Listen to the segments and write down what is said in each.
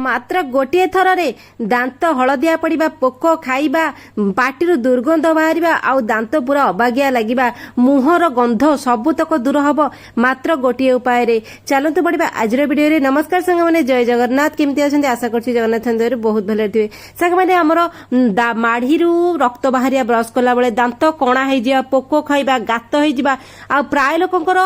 मात्र गोटे थर रे दांत हलदिया पड़ा पोक खाइबा पाटिरु दुर्गंध बाहर आउ दांत पूरा अबागिया लगे मुहर गंध सबुतक दूर हम मात्र गोटे उपाय रे। चलतु बढ़िया आज वीडियो। नमस्कार सांग मैंने जय जगन्नाथ केमती अच्छा आशा कर जगन्नाथ बहुत भले थे सांग मैंने आमर माढ़ी रक्त बाहरिया ब्रश कला बेले दांत कणा हो पोक खाइबा गात हो प्राय लोकंकर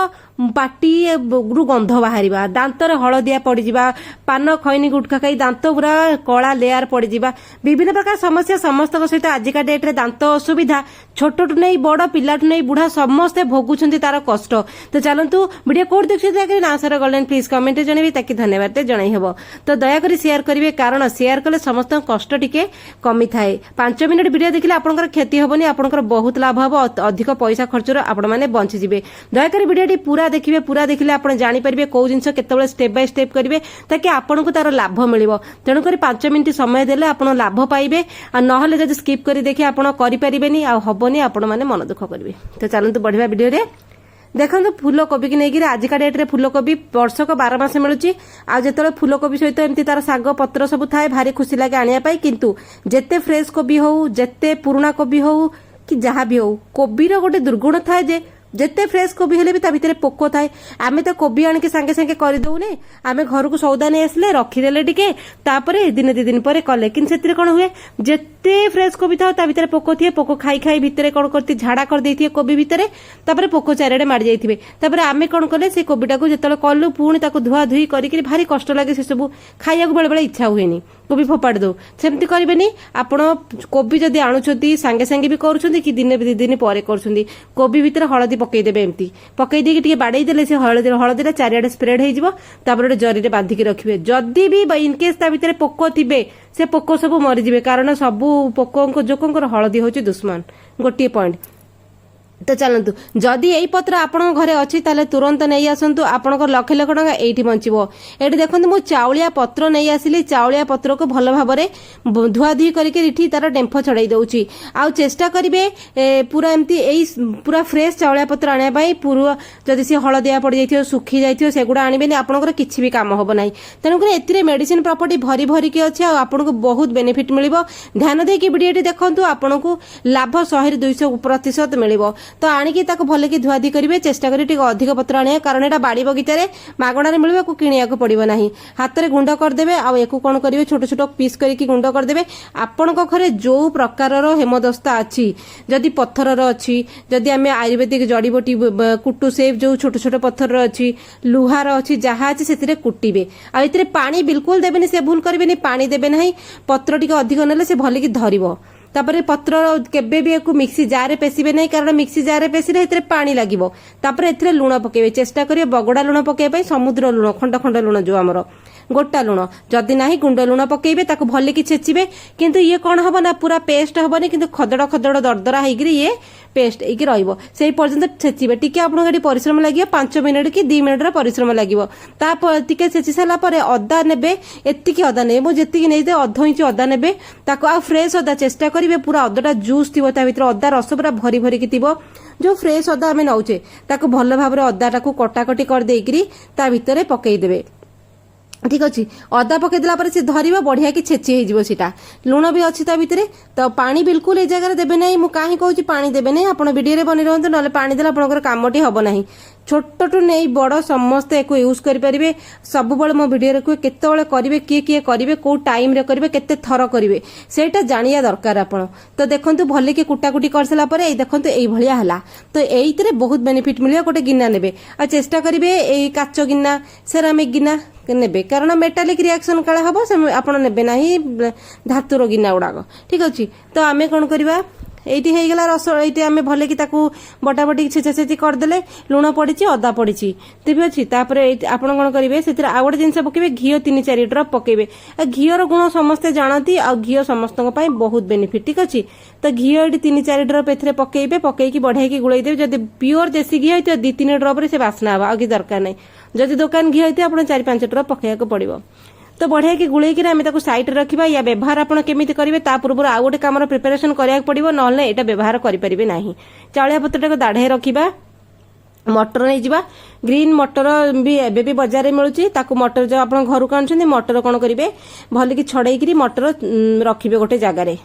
पाटी रु गंध बाहर दांतर हलदिया पड़जा पान खैनी गुटखा खाई दांत पूरा कला लेयर पड़जा विभिन्न प्रकार समस्या समस्त सहित आजिका डेट्रे दांत असुविधा छोटू नहीं बड़ पिलाठू नहीं बुढ़ा समस्ते भोगुंट तार कष्ट। तो चलतु वीडियो कौट देखिए ना सर गलन प्लीज कमेंट जनइबे ताकि धन्यवाद जनाई हेबो। तो दयाकोरी शेयर करेंगे कारण शेयर कले समस्त कष्ट टिके कमी थाए। 5 मिनिट वीडियो देखिले आपनकर क्षति हेबोनी आपनकर बहुत लाभ हेबो अधिक पैसा खर्चर आपण माने बंची जिवे। दयाकोरी वीडियोटी पूरा देखिए पूरा देखिले आपण जानि परिबे को जिंस केतेबेले स्टेप बाय स्टेप करिवे ताकि आपनकु तार लाभ मिलिबो। तेणु करी 5 मिनिट समय देले आपण लाभ पाइबे आ नहले जदि स्किप करी देखि आपण करि परिबेनी आ हबोनी आपण माने मन दुख करिवे। तो चलंतु बढ़िया वीडियो रे देखो फूलकोबी की नहीं आजिका डेट्रे फूलकोबी वर्षक 12 मास मिलूची आ जो फूलकोबी सहित एमती तार साग पत्र सब थाए भारी खुशी लगे आनिया किंतु जेते फ्रेश कोबी हो जेते पुराना कोबी हो कि जहाँ भी हो कोबीर गोटे दुर्गुण थाए जे जिते फ्रेश कोबी हेले भी ता भितर पोक थाए। आमे तो कोबी आनिके सांगे सांगे कर दौने आमे घर को सौदा नहीं आसले रखीदेले टिके तापरे दिन 2 दिन पर कले कि से कौन हुए जिते फ्रेश कोबी था ता भितर पोक थिए पोक खाई खाई भितर कौन करती झाड़ा कर देथिए कोबी भितर तापरे पोक चारिडे मारी जाइथिबे तापरे आमे कौन कले से कोबीटा को जेतले कलु पुणी ताको धुआ धुई करिकि भारी कष्ट लागे से सब खाइया बेले बेले इच्छा हुएनी कोबी फोपाड़ दो सेमती करेनि आपण कोबी जदि आणुछंती सांगे सांगे भी करूछंती कि दिन 2 दिन पर करूछंती कोबी भितर हळदी पकईदेवे एमती पकई देकी टिके बाड़े देले से हळदीरा चारिआडे स्प्रेड हो जिवो तापर गोटे जरी बांधिकी रखिबे जदि भी इनकेस ता भितर पोक थिबे से पोक सब मरीजिबे कारण सबू पोक जोकंकर हळदी होची दुश्मन गोटे पॉइंट। तो चलतु जदि यही पत्र आपण घरे अच्छी ताले तुरंत नहीं आसतु आपण लक्ष लक्ष टका एठी बंचिबो। एठी देखंतु मु चाउलिया पत्र नहीं आसिली चाउलिया पत्र को भल भाबरे धुआ धुई करके तार डेंफ छड़ाई दउची आ चेष्टा करिवे पूरा एमती एई पूरा फ्रेश चाउलिया पत्र आने पाई पूरा जदि से हळदिया पड़ जाइथियो सुखी जाइथियो सेगुडा आनिबेनी आपनकर किछि भी काम होबो नाही। तेनु करे एतिरे मेडिसिन प्रॉपर्टी भरी भरी के अछि आ आपनको बहुत बेनिफिट मिलिबो। ध्यान देकी वीडियोटी देखंतु आपनको लाभ 100-200% मिलिबो। तो आणिकी ताको भले की धुआधी करेंगे चेष्टा करी अधिक पत्र आने कारण एटा बाड़ी बगीचारे मागणारे मिलबे को किनिया को पड़िबो नाही। हाथ रे गुंड करदेबे आ एको कोन करिवे छोट छोट पीस करके गुंड करदेबे। आपणको घरे जो प्रकारर हेमदस्ता अछि जदि पत्थरर अछि जदि आमे आयुर्वेदिक जड़ीबूटी कुटु सेव जो छोट छोट पत्थरर अछि लुहार अछि जहा अछि सेतिरे कुटिबे आ इतरे पानी बिल्कुल देबेनी से भूल करबेनी पानी देबे नाही पत्र टिके अधिक नेले से भले की धरिबो। तापर पत्र केबे भी एक मिक्सी जार पेसिबे नहीं कारण मिक्सी जार पेसिले एतरे पानी लागिबो। तापर एतरे लुण पकेबे चेष्टा करिवे बगडा लुण पकेबे समुद्र लुण खंड खंड लुण जो हमर गोटा लुण जदि नाही गुंड लुण पकेबे ताको भले की छेचिबे किंतु ये कोन हबो ना पूरा पेस्ट हबोनी किंतु खदड़ खदड़ दरदरा हेगिरी ये पेस्ट एकी रहइबो सेही पर्यंत छेचिबे टिके आपन गाडी परिश्रम लागियो 5 मिनिट कि 2 मिनिट रा परिश्रम लागियो। तापर टिके छेचि साला परे अदा नेबे एतिकी अदा ने मो जेतिकी नै दे अध इंच अदा नेबे ताको आ फ्रेश अदा चेष्टा करिवे पूरा अदाटा जूस थिबो ता भितर अदा रस पूरा भरी भरी की थिबो जो फ्रेश अदा हमें नौचे ताको भल भाबरे अदाटा को कटाकटी कर देइकरी ता भितरे पकई देबे। ठीक अच्छे अदा पकईदेला से धरब बढ़िया कि छेची होटा लुण भी अच्छी ता भितर तो पानी बिल्कुल ये जगह देवे ना मुझे कहीं कहूँ पानी देवे ना आप वीडियो बनी रुँच ना पानी देला आपंकर कमटी हम ना छोटू नहीं बड़ समस्ते एक यूज करेंगे सब मो वीडियो रखिए केतबेले करेंगे किए किए करेंगे कौ टाइम रे करेंगे केते थर करेंगे सेटा जानिया दरकार आपण। तो देखंतु भले कि कुटाकुटी कर सारा पर देखंतु एई भलिया हला तो एइतरे बहुत बेनिफिट मिलियो। गोटे गिना नेबे आ चेष्टा करेंगे एई काच गिना सेरामिक गिना नेबे कारण मेटालिक रिएक्शन काले हबो से आपण नेबे नाही धातुर गिना गुड़ाक। ठीक अच्छे तो आमे कौन करवा एटी हो गला रस ये आम भले कि बटा बटी छेचा छेची करदे लुण पड़ी अदा पड़ी ठीक अच्छे आप कौन करेंगे से आउ गोटे जिन पकेबे घी 3-4 ड्रप पकेबे घीर गुण समस्ते जानती आ घी समस्त बहुत बेनिफिट। ठीक अच्छे तो घी ये 3-4 ड्रप ए पकेबे पकईकी बढ़ाई गुड़े जब प्योर देसी घी होती 2-3 ड्रप से बास्ना हवा आगे दरकार नहीं जदि दुकान घी होती आप 4-5 ड्रप पकड़ा पड़ो। तो बढ़िया कि गुड़े आम सैड रखा या व्यवहार आपड़ केमी करेंगे ता पूर्व आउ गोटे कम प्रिपेरेसन कराया पड़ो ना यहाँ व्यवहार करें ना। चाउलिया पत्रटा दाढ़े रखा मटर नहीं जिबा ग्रीन मटर भी एबे भी बाजार में मिलुची ताकू मटर जो आपण घर को आनछन मटर कोन करिवे भल कि छड़ाई करी मटर रखिबे गोटे जगार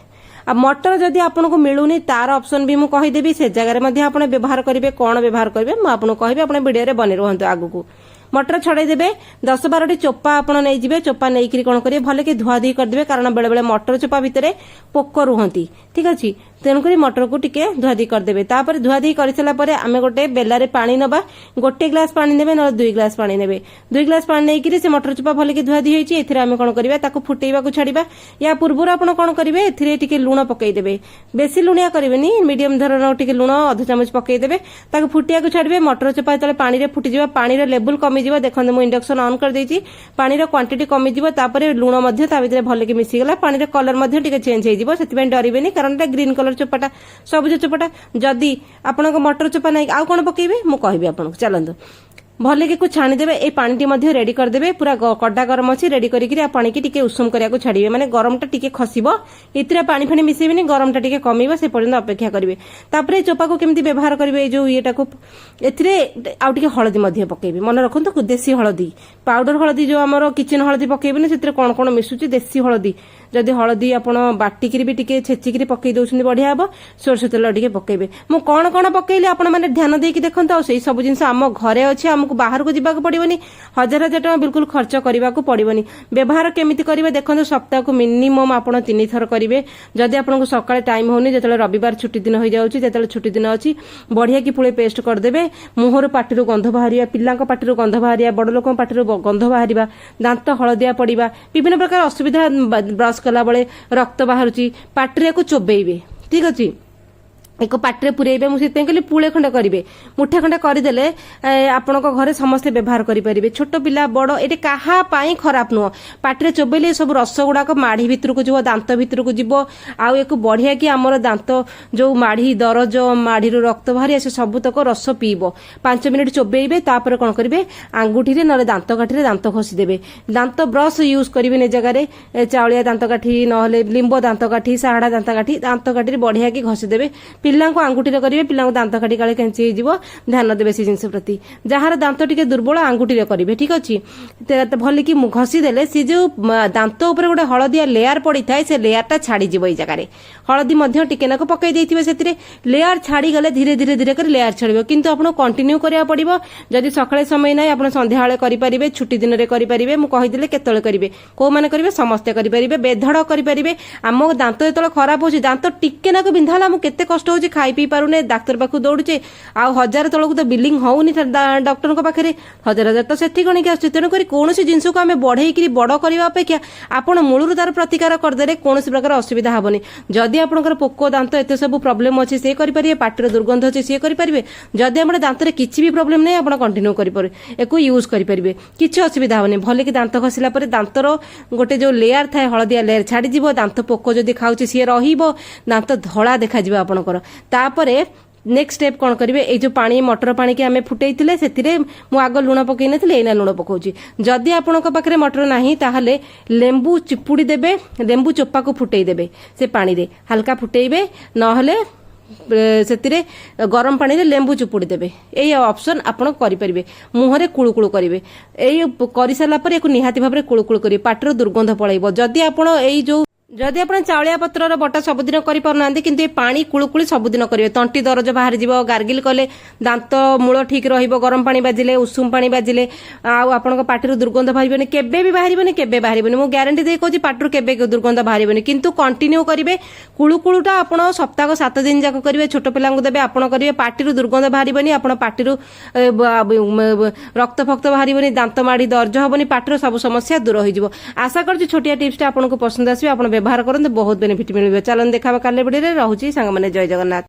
आ मटर जदि आपन को मिलुनी तार ऑप्शन भी मु कहि देबी से जगार मध्ये आपण व्यवहार करिवे कोन व्यवहार करिवे मु आपन कहबे आपण वीडियो रे बने रहंतो आगु को मटर छड़ाई देबे 10-12 चोपा आपण नै जिबे चोपा नै करी कोन करिवे भले कि धुआ धी कर देबे कारण बेले बेले मटर चोपा भितरे पोक रुहंती ठीक अछि तेणुकरी मटर को टिके धुआधी करदेवे तापर धुआधी कर सारा पर आम गोटे बेलारे पानी नबा गोटे ग्लास पानी नेबे न 2 ग्लास पानी नेबे 2 ग्लास पानी नै कि से मटर चोपा भले कि धुआधी होईची एथिरे आम कोन करिबा ताको फुटेइबा को छाड़ीबा या पूर्व आपण कोन करिवे एथिरे टिके लूण पकई देबे बेसी लुणिया करिवेनी मीडियम धरन टिके लूण आधा चामच पकई देबे ताको फुटिया को छाड़ीबे मटर चोपा तले पानी रे फुटी जिबा पानी रे लेवल कमी जिबा देखन मु इंडक्शन ऑन कर देइची पानी रो क्वांटिटी कमी जिबा तापर लूण मध्ये ता भितरे भले कि मिसी गेला पानी रे कलर मध्ये टिके चेंज होई जिबो सेति डरिबेनी कारण ग्रीन कलर चोपाटा सबुज चोपाटा जदि आपन मटर चोपा नहीं आउ कौन पकेबे मु कहबी आपन चलंतु भले कि छाणी देबे ए पानी टी मध्ये रेडी कर देबे पूरा कड्डा गरम अछि रेडी करी कि पानी की टिके उषुम करिया को छाड़ीबे माने गरम टा टिके खसिबो इतरे पानी फणी मिसेबेनी गरम टा टिके कमिबो से पर्यंत अपेक्षा करिवे तापरे चोपा को केमती व्यवहार करिवे जो येटा को एथिरे आउ टिके हळदी मध्ये पकेबे मन रखंतु देसी हळदी पाउडर हळदी जो हमरो किचन हळदी पकेबेनी सेतरे कोन कोन मिसुची देसी हळदी जदि हळदी आपण बाटिकिरी भी टिके छेचिकिरी पकई दउछन बढ़िया हबो सोरस तेल टिके पकेबे मु कोन कोन पकेइले आपण माने ध्यान देकी देखंत आ सेई सब जिंस हम घरे अछि हमकु बाहर को जिबा को पड़िबनी 1000 टका बिल्कुल खर्च करबा को पड़िबनी व्यवहार केमिति करिवे देखंत सप्ताह को मिनिमम आपण 3 थर करिवे जदि आपण को सकाळे टाइम होनी जेतले रविवार छुट्टी दिन होई जाउची जेतले छुट्टी दिन अछि बढ़िया की पुळे पेस्ट कर देबे मुहर पाटिरु गंध बाहरिया पिल्लांक पाटिरु गंध बाहरिया बड़ लोक पाटिरु गंध बाहरिबा दांत हळदिया पड़िबा विभिन्न प्रकार असुविधा ब्रश कला बळे रक्त बाहरुची पाटिरे को चोबेइबे ठीक अछि एक पाटे पुरेबे मुझे कहली पुळे खंडे करेंगे मुठे खंडे करदेले आपण घरे समस्ते व्यवहार करेंगे छोट पिला बड़ ये क्या खराब नुह पाटे चोबेले सब रस गुड़ाक माढ़ी भितर को जीव दांत भितर को जीव आउ एक बढ़िया कि आमर दांत जो माढ़ी दरज माढ़ी रक्त बाहरी से सबुतक रस पीब 5 मिनिट चोबेबे तापर कौन करेंगे आंगुठी ना दांत काठी दांत घसीदेवे दांत ब्रश यूज करेंगे जगार चाउलिया दांत काठी ना लिंब दांत काठी साहाड़ा दांत काठी बढ़िया कि घसीदेवे पिला आंगुठी करेंगे पिला दांत काटी काले कैंची हो ध्यान देवे से जिनस प्रति जार दांत टिके दुर्बल आंगुठी करेंगे ठीक अच्छे भल कि घसीदेले सी जो दांत उपर गोटे हलदिया लेयार पड़ी थाए से लेयारटा छाड़ीज ये जगह हलदी टिकेनाक पकई देते से लेयार छाड़ी गले धीरे धीरे धीरे कर लेयार छाड़ किंतु आपको कंटिन्यू करा पड़ो जदि सकाଳେ समय ना आप संध्या करेंगे छुट्टी दिन में करेंगे मुझे कहीदे केतले करेंगे कौ मैंने करेंगे समस्ते करेंगे बेधड़ करेंगे आम दांत जो खराब हो दांत टिकेनाक बिंधा मुझे कष्ट हो खाई पी पारुने डाक्तर पाखु दौड़ुचे आ 1000 तलक तो बिलिंग होउनी डॉक्टर को पाखरे 1000 तो सेठी गणिक आसुचे तेणुक कौन जिनस को आम बढ़ई बड़ करने अपेक्षा आपण मूलर तार प्रतिकार करदे कौन प्रकार असुविधा हेनी जदि आपंकर पोक दांत एत सब प्रोब्लेम अच्छे सी करेंगे पाटर दुर्गंध अच्छे सी करेंगे जदि आम दांत में किसी भी प्रोब्लेम नहीं आप कंटिन्यू करें यूज करेंगे किसी असुविधा हेनी भले कि दांत घसला दांतर गोटे जो लेयर थाए हलदिया लेयर छाड़ी दांत पोक जदि खाऊे सी दांत धला देखा आपणकर तापरे नेक्स्ट स्टेप कौन करेंगे ये जो पानी मटर पानी की आम फुटई से आग लुण पकई नथि एना लुण पकाउची जदि आपण पाखे मटर नाही ताहले लेंबू चिपुड़ी देबे लेंबू चोपा को फुटई देबे से पानी रे हल्का फुटेइबे नहले से गरम पानी रे लेंबू चुपुड़ी देबे यही ऑप्शन आपण करेंगे मुहरे कुळुकुळु करेंगे यही कर सारा पर निहाती भाव में कुळुकुळु करेंगे पाटर दुर्गंध पलैब जदि आपण यही जो जदि आप चाउलिया पत्रर बटा सबुदिन करना कि पानी कुळुकुळी सबुदिन करेंगे तंटी दरज बाहर जीव गार्गिल कले दांत मूल ठीक रहिबो गरम पानी बाजिले उषुम पानी बाजिले आपण पाटिर दुर्गंध बाहरिबनी केबे भी बाहरिबनी केबे बाहरिबनी मु ग्यारंटी दे कहूँ पाटिर केबे दुर्गंध बाहरिबनी किंतु कंटिन्यू करेंगे कुळुकुळुटा आपण सप्ताह 7 दिन जाक करेंगे छोट पिला देवे आपण करेंगे पाटिर दुर्गंध बाहरिबनी आपण पाटिर रक्त फक्त बाहरिबनी दांत माड़ी दर्ज हेबनी पाटिर सब समस्या दूर हो आशा कर छोटिया टिप्स आपको पसंद आसो आप व्यवहार करते बहुत बेनिफिट मिले चलन देखा काले वीडियो रहुची सांग माने जय जगन्नाथ।